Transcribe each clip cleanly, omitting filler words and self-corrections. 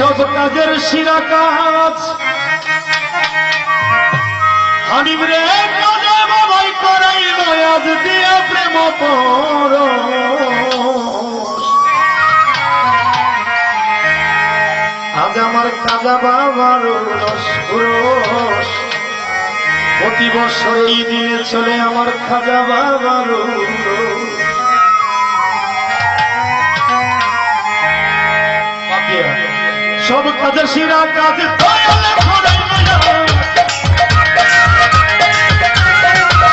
সব কাজের শিরা কাজ হানিম রে কাজে বাবাই করাইল আজ দিয়া প্রেম পর আজ আমার কাজা বাবার রস প্রতি বছর এই দিনে চলে আমার খাজা বাবার সব কাজের শিরা কাজ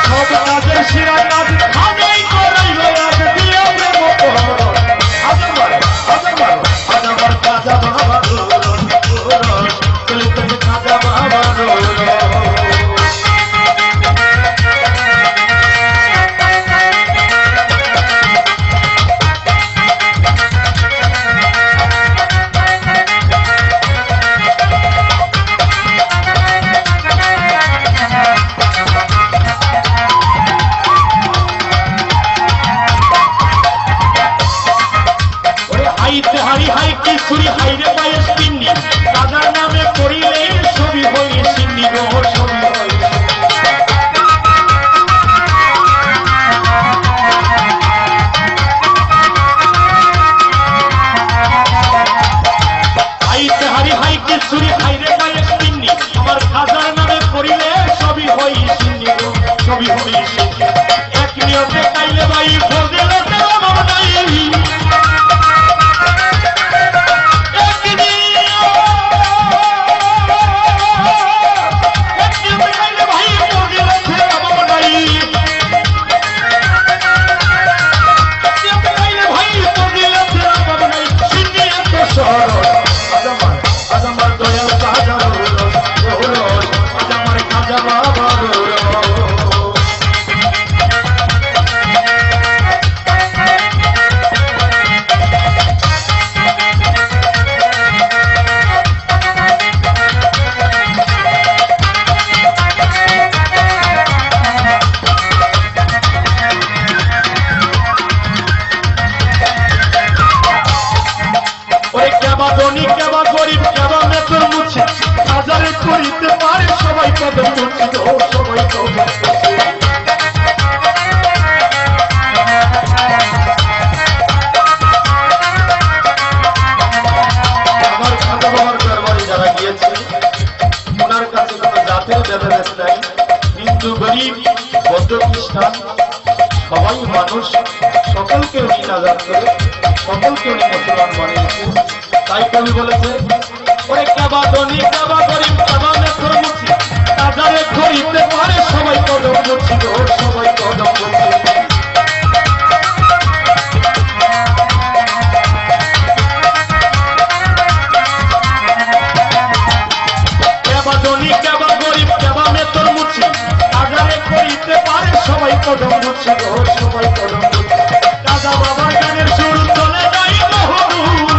সব কাজের শিরা কাজ খানেই করাইল আজ দিয়া প্রেম পর আজ আমার খাজা বাবার চলে চলে খাজা বাবার এক নিয়তে কাইলে ভাই ফজল করিতে পারে সবাই কদম করছিল সবাই কদম আমার খাজা বাবার দরবারে যারা গিয়েছে ওনার কাছে কোনো জাতের ভেদাভেদ নাই, হিন্দু গরিব বৌদ্ধ খ্রিস্টান সবাই মানুষ, সকলকে উনি নাজাত করে সকলকে উনি মুসলমান বানিয়েছে। তাই কবি বলেছে ওরে কাবা ধনী কাবা গরিব কাবা মেথর মুছি কাজারে করিতে পারে সবাই কদম করছি গো সবাই কদম করছি। কাবা ধনী কাবা গরিব কাবা মেথর মুছি কাজারে করিতে পারে সবাই কদম করছি গো সবাই কদম করছি। কাজা বাবার গানের সুর চলে যাই বহুদূর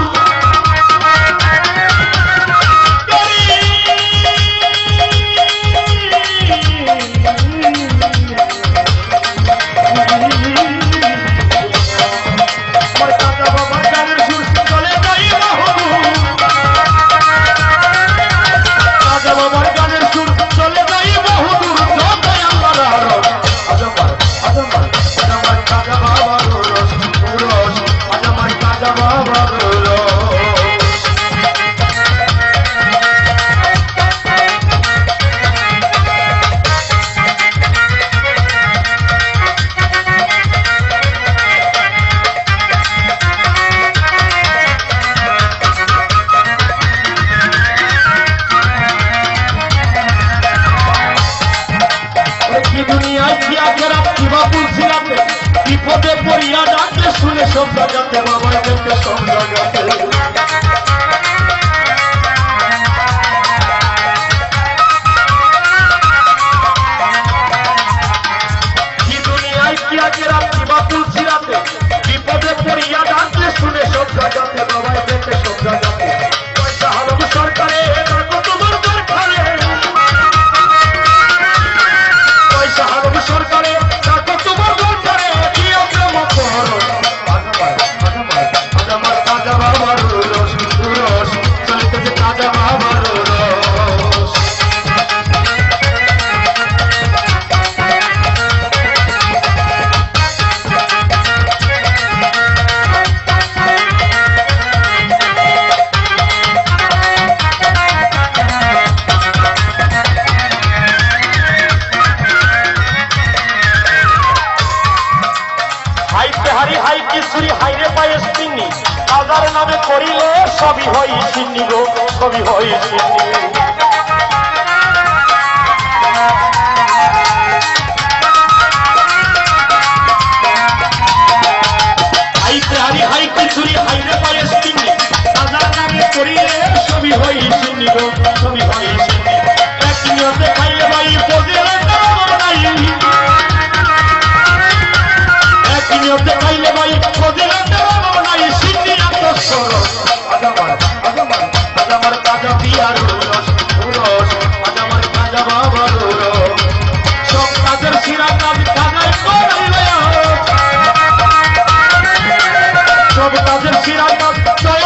বিপদে পড়িয়া ডাকলে শুনে সব জাগাতে বাবা দেখতে সব জাগাতে কি দুনিয়ায় কি আগে রাত্রি বা তুলসী রাতে বিপদে পড়িয়া ডাকলে শুনে সব জাগাতে বাবা দেখতে সব জাগাতে পয়সা হলো সরকারে তোমার দরকারে পয়সা হলো সরকারে তোমার দরকারে আমার কাজা বাবার রস চলতে খিচুড়ি হাইরে পায়েস চিনি রাজার নামে করিলে সবই হই চিনি গো সবই হই চিনি হাই প্রারি হাই খিচুড়ি হাইরে পায়েস চিনি রাজার নামে করিলে সবই হই চিনি গো সবই হই চিনি এক নিয়তে খাইলে ভাই পজিলে নাই এক নিয়তে খাইলে ভাই পজিলে নাই চিনি এত সরস আজ আমার কাজা পিয়ার রস রস আজ আমার কাজা বাবা রস সব কাজের শিরা কাজ কাজাই করাইলে সব কাজের শিরা কাজ